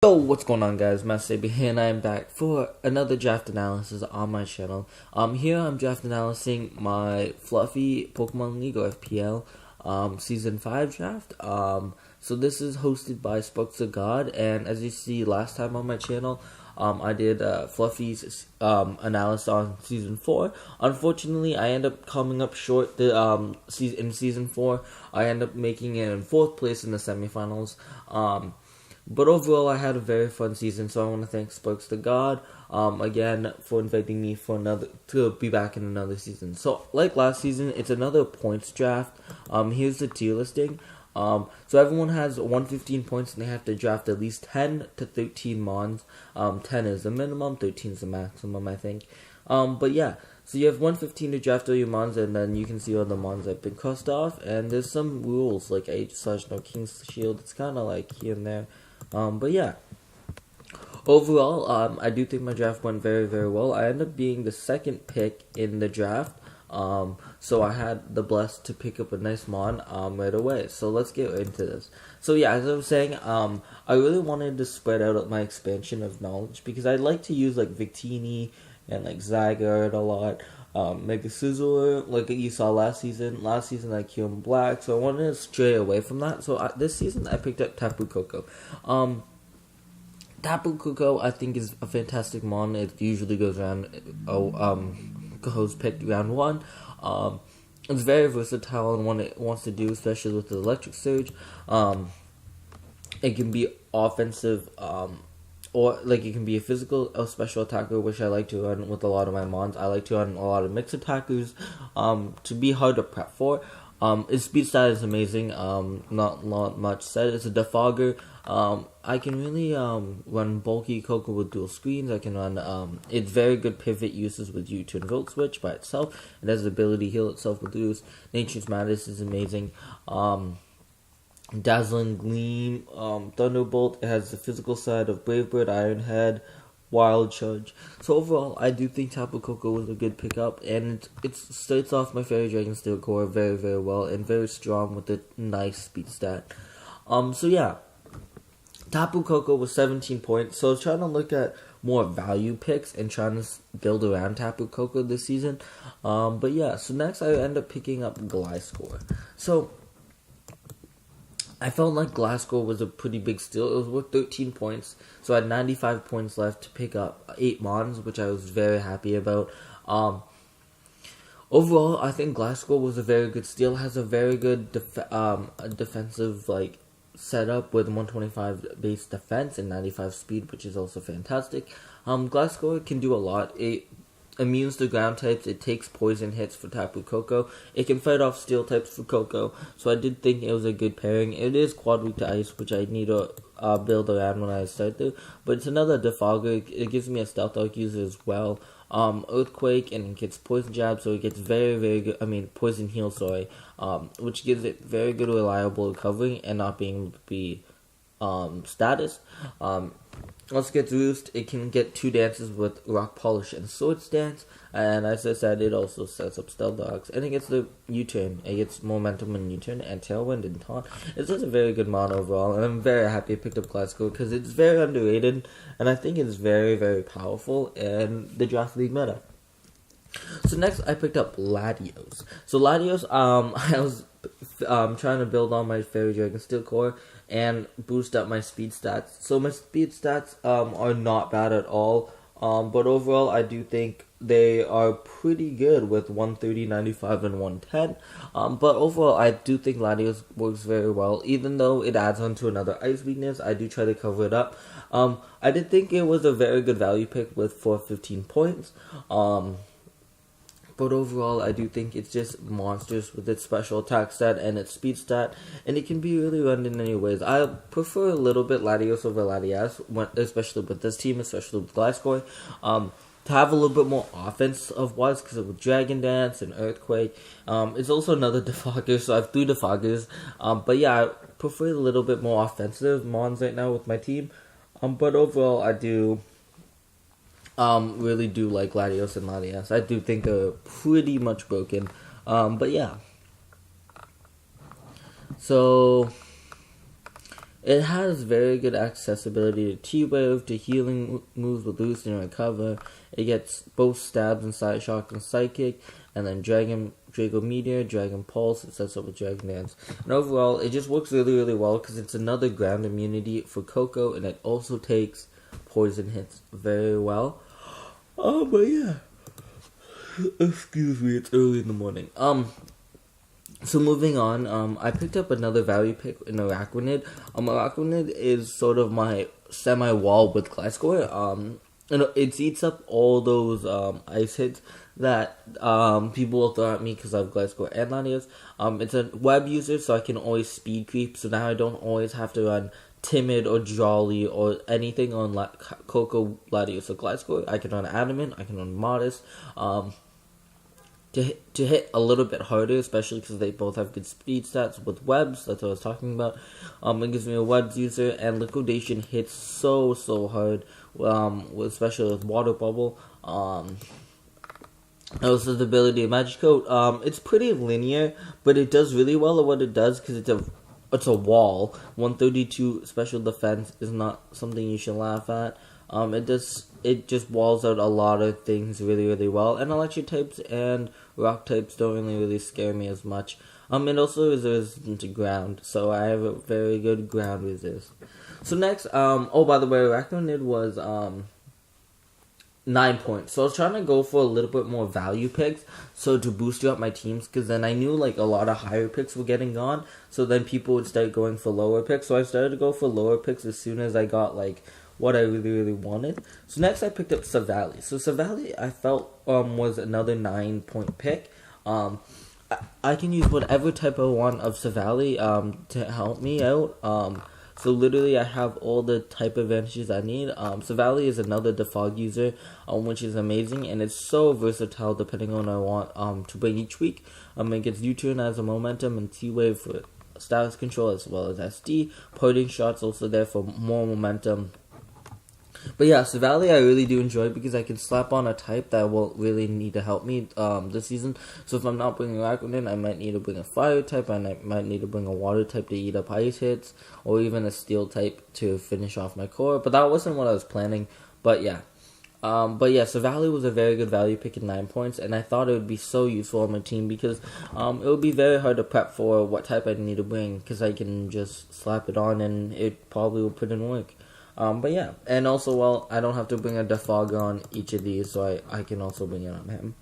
Yo, what's going on, guys? Master here, and I am back for another draft analysis on my channel. Here I'm draft analyzing my Fluffy Pokemon League or FPL Season 5 draft. So this is hosted by Sparks of God, and as you see last time on my channel, I did Fluffy's analysis on Season 4. Unfortunately, I end up coming up short in Season 4. I end up making it in 4th place in the semifinals. But overall, I had a very fun season, so I want to thank Sparks to God again for inviting me to be back in another season. So, like last season, it's another points draft. Here's the tier listing. So everyone has 115 points, and they have to draft at least 10 to 13 mons. 10 is the minimum, 13 is the maximum, I think. But yeah, so you have 115 to draft all your mons, and then you can see all the mons that have been crossed off. And there's some rules like H/no King's Shield. It's kind of like here and there. But yeah, overall, I do think my draft went very, very well. I ended up being the second pick in the draft, so I had the bless to pick up a nice mon right away. So let's get into this. So yeah, as I was saying, I really wanted to spread out my expansion of knowledge because I like to use like Victini and like Zygarde a lot. Mega Sizzler, like you saw last season. Last season I killed Black, so I wanted to stray away from that. So this season I picked up Tapu Koko. Tapu Koko I think is a fantastic mon. It usually goes around, goes picked round 1. It's very versatile in what it wants to do, especially with the Electric Surge. It can be offensive, or like it can be a physical or special attacker, which I like to run with a lot of my mons. I like to run a lot of mixed attackers to be hard to prep for. Its speed stat is amazing. Not much said. It's a defogger. I can really run bulky Koko with dual screens. I can run it's very good pivot uses with U-turn Volt Switch by itself. It has the ability to heal itself with Roost. Nature's Madness is amazing. Dazzling Gleam, Thunderbolt. It has the physical side of Brave Bird, Iron Head, Wild Charge. So overall, I do think Tapu Koko was a good pickup, and it starts off my Fairy Dragon Steel core very, very well, and very strong with a nice speed stat. So yeah, Tapu Koko was 17 points, so I was trying to look at more value picks and trying to build around Tapu Koko this season. But yeah, so next I end up picking up Gliscor. So I felt like Gliscor was a pretty big steal. It was worth 13 points, so I had 95 points left to pick up 8 mons, which I was very happy about. Overall, I think Gliscor was a very good steal. It has a very good defensive like setup with 125 base defense and 95 speed, which is also fantastic. Gliscor can do a lot. It immunes to ground types. It takes poison hits for Tapu Koko. It can fight off steel types for Koko. So I did think it was a good pairing. It is quad weak to ice, which I need to build around when I start to. But it's another defogger. It gives me a stealth arc user as well. Earthquake, and it gets poison jab, so it gets very, very good. Poison heal, sorry. Which gives it very good reliable recovery and not being able to be status. Let's get Roost. It can get 2 dances with Rock Polish and Swords Dance, and as I said, it also sets up Stealth Dogs, and it gets the U-turn. It gets momentum in U-turn and Tailwind and Taunt. It's just a very good mon overall, and I'm very happy I picked up Gliscor because it's very underrated, and I think it's very, very powerful in the Draft League meta. So next, I picked up Latios. So Latios, I was trying to build on my Fairy Dragon Steel core and boost up my speed stats. So my speed stats are not bad at all, but overall I do think they are pretty good with 130, 95, and 110. But overall I do think Latios works very well. Even though it adds on to another ice weakness, I do try to cover it up. I did think it was a very good value pick with 415 points. But overall, I do think it's just monsters with its special attack stat and its speed stat, and it can be really run in any ways. I prefer a little bit Latios over Latias, especially with this team, especially with Gliscor, to have a little bit more offensive-wise, because with Dragon Dance and Earthquake. It's also another defogger, so I have 3 defoggers. But yeah, I prefer a little bit more offensive mons right now with my team. But overall, I do really do like Latios and Latias. I do think they're pretty much broken. But yeah. So It has very good accessibility to T-Wave, to healing moves with Loosen and Recover. It gets both Stabs and Side Shock and Psychic, and then Draco Meteor, Dragon Pulse, it sets up with Dragon Dance. And overall, it just works really, really well because it's another ground immunity for Koko, and it also takes poison hits very well. But yeah. Excuse me, it's early in the morning. So moving on, I picked up another value pick in Araquanid. Araquanid is sort of my semi-wall with Gliscor. It eats up all those ice hits that people will throw at me because I have Gliscor and Latios. It's a web user, so I can always speed creep, so now I don't always have to run Timid or Jolly or anything on Koko, Latios, or Gliscor. I can run Adamant, I can run Modest. To hit a little bit harder, especially because they both have good speed stats with webs. That's what I was talking about. It gives me a webs user, and Liquidation hits so hard, especially with Water Bubble. Also, the ability of Magic Coat. It's pretty linear, but it does really well at what it does because it's a wall. 132 special defense is not something you should laugh at. It just walls out a lot of things really, really well. And electric types and rock types don't really scare me as much. It also is resistant to ground, so I have a very good ground resist. So next, by the way, Araquanid was 9 points. So I was trying to go for a little bit more value picks, so to boost you up my teams, because then I knew like a lot of higher picks were getting gone, so then people would start going for lower picks. So I started to go for lower picks as soon as I got like what I really wanted. So next I picked up Savali. So Savali I felt was another 9 point pick. I can use whatever type I want of Savali to help me out. So literally I have all the type advantages I need. Savali is another defog user, which is amazing, and it's so versatile depending on what I want to bring each week. It gets U-turn as a momentum and T-Wave for status control as well as SD. Parting shots also there for more momentum. But yeah, Savali I really do enjoy because I can slap on a type that will really need to help me this season. So if I'm not bringing Araquanid, I might need to bring a fire type, and I might need to bring a water type to eat up ice hits, or even a steel type to finish off my core. But that wasn't what I was planning. But yeah. Savali was a very good value pick at 9 points, and I thought it would be so useful on my team because it would be very hard to prep for what type I need to bring, because I can just slap it on and it probably will put in work. But yeah, and also, I don't have to bring a defogger on each of these, so I can also bring it on him.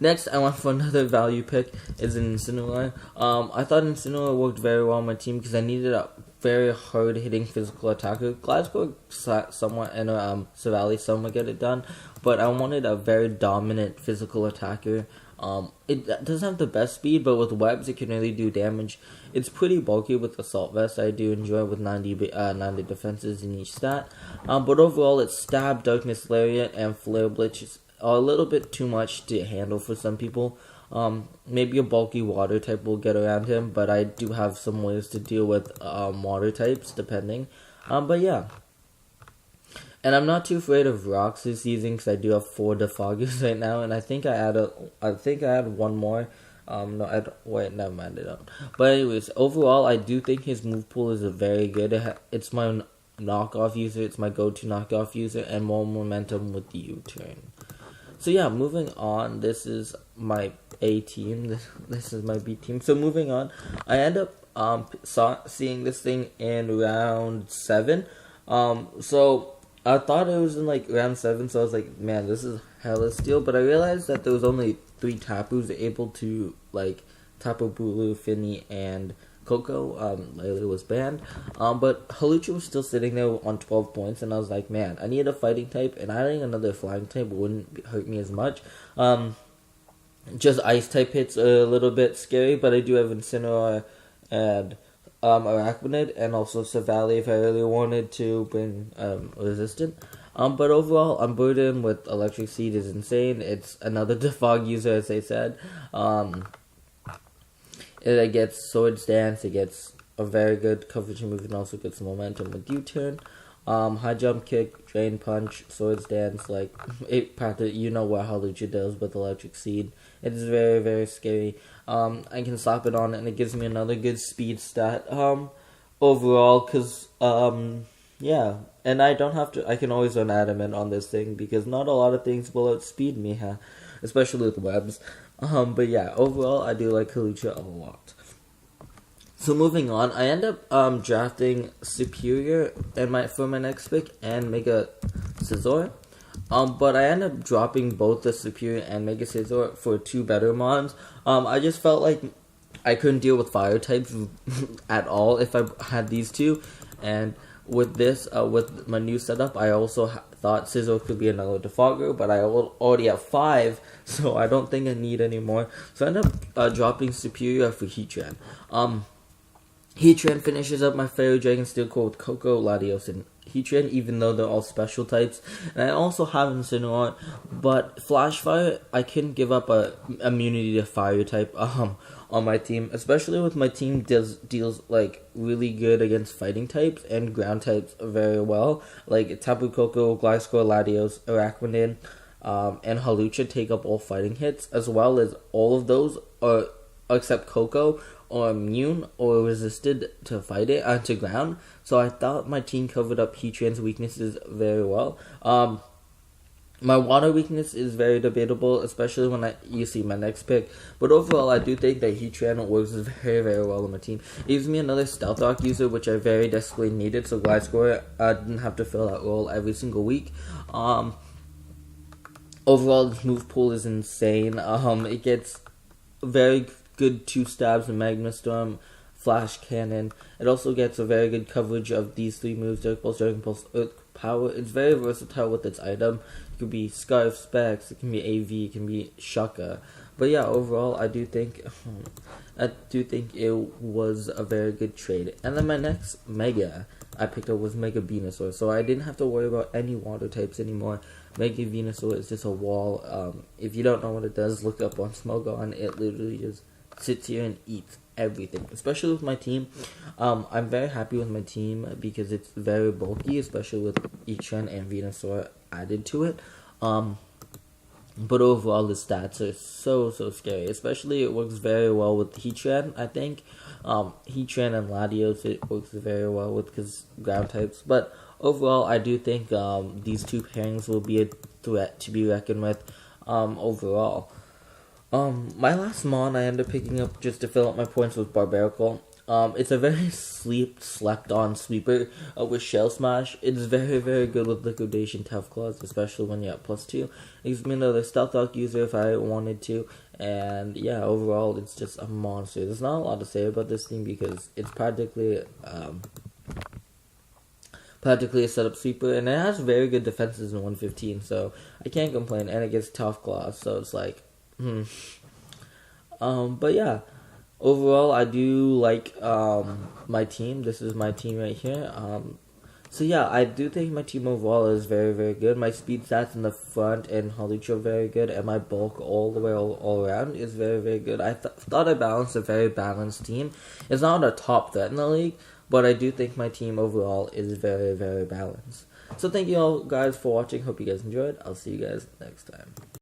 Next, I went for another value pick, is an Incineroar. I thought Incineroar worked very well on my team because I needed a very hard-hitting physical attacker. Gliscor somewhat, and Savali somewhat get it done, but I wanted a very dominant physical attacker. It doesn't have the best speed, but with webs it can really do damage. It's pretty bulky with Assault Vest. I do enjoy with 90 defenses in each stat. But overall, it's Stab, Darkness Lariat, and Flare Blitz is a little bit too much to handle for some people. Maybe a bulky water type will get around him, but I do have some ways to deal with water types depending. But yeah. And I'm not too afraid of rocks this season because I do have 4 defoggers right now, and I think I had one more. Never mind, I don't. But anyways, overall, I do think his move pool is very good. It's my knockoff user, it's my go-to knockoff user, and more momentum with the U-turn. So yeah, moving on, this is my A team, this is my B team. So moving on, I end up seeing this thing in round 7. So I thought it was in like round 7, so I was like, man, this is hella steal. But I realized that there was only 3 Tapus able to like Tapu Bulu, Finny, and Koko. Layla was banned. But Hawlucha was still sitting there on 12 points, and I was like, man, I need a fighting type, and adding another flying type wouldn't hurt me as much. Just ice type hits are a little bit scary, but I do have Incineroar and Araquanid, and also Savali if I really wanted to bring Resistant. But overall, Unburden with Electric Seed is insane. It's another defog user, as I said. It gets Swords Dance, it gets a very good coverage move, and also gets momentum with U-turn. High Jump Kick, Drain Punch, Swords Dance, like, you know what Hawlucha does with Electric Seed. It is very scary. I can slap it on, and it gives me another good speed stat. overall, because yeah, and I don't have to. I can always run adamant on this thing because not a lot of things will outspeed me, especially with webs. But yeah, overall, I do like Hawlucha a lot. So moving on, I end up drafting Superior and for my next pick and Mega Scizor. But I end up dropping both the Superior and Mega Scizor for two better mons. I just felt like I couldn't deal with fire types at all if I had these two, and with this, with my new setup, I also thought Scizor could be another Defogger, but I already have 5, so I don't think I need any more. So I end up dropping Superior for Heatran. Heatran finishes up my Fairy Dragon Steel Core with Koko, Latios, and Heatran, even though they're all special types. And I also have Incineroar, but Flash Fire, I couldn't give up a immunity to Fire type on my team, especially with my team deals like really good against fighting types and ground types very well. Like Tapu Koko, Gliscor, Latios, Araquanid, and Hawlucha take up all fighting hits, as well as all of those are except Koko or immune or resisted to fight it onto ground. So I thought my team covered up Heatran's weaknesses very well. My water weakness is very debatable, especially when you see my next pick. But overall, I do think that Heatran works very, very well on my team. It gives me another Stealth Rock user, which I very desperately needed, so Gliscor didn't have to fill that role every single week. Overall, the move pool is insane. It gets very good 2 stabs in Magma Storm, Flash Cannon. It also gets a very good coverage of these 3 moves: Dark Pulse, Dragon Pulse, Earth Power. It's very versatile with its item. It could be Scarf, Specs, it can be AV, it can be Shaka. But yeah, overall, I do think it was a very good trade. And then my next Mega I picked up was Mega Venusaur, so I didn't have to worry about any water types anymore. Mega Venusaur is just a wall. If you don't know what it does, look up on Smogon. It literally just sits here and eats everything, especially with my team. I'm very happy with my team because it's very bulky, especially with Heatran and Venusaur added to it. But overall, the stats are so scary. Especially, it works very well with Heatran, I think. Heatran and Latios, it works very well with because ground types. But overall, I do think these two pairings will be a threat to be reckoned with overall. My last mon I ended up picking up just to fill up my points was Barbaracle. It's a very slept on sweeper with Shell Smash. It's very, very good with Liquidation Tough Claws, especially when you're at +2. It gives me another Stealth Rock user if I wanted to. And yeah, overall, it's just a monster. There's not a lot to say about this thing because it's practically a setup sweeper, and it has very good defenses in 115, so I can't complain. And it gets Tough Claws, so it's like, but yeah. Overall, I do like my team. This is my team right here. So yeah, I do think my team overall is very, very good. My speed stats in the front and Hawlucha are very good, and my bulk all the way all around is very, very good. I thought I balanced a very balanced team. It's not a top threat in the league, but I do think my team overall is very, very balanced. So thank you all guys for watching. Hope you guys enjoyed. I'll see you guys next time.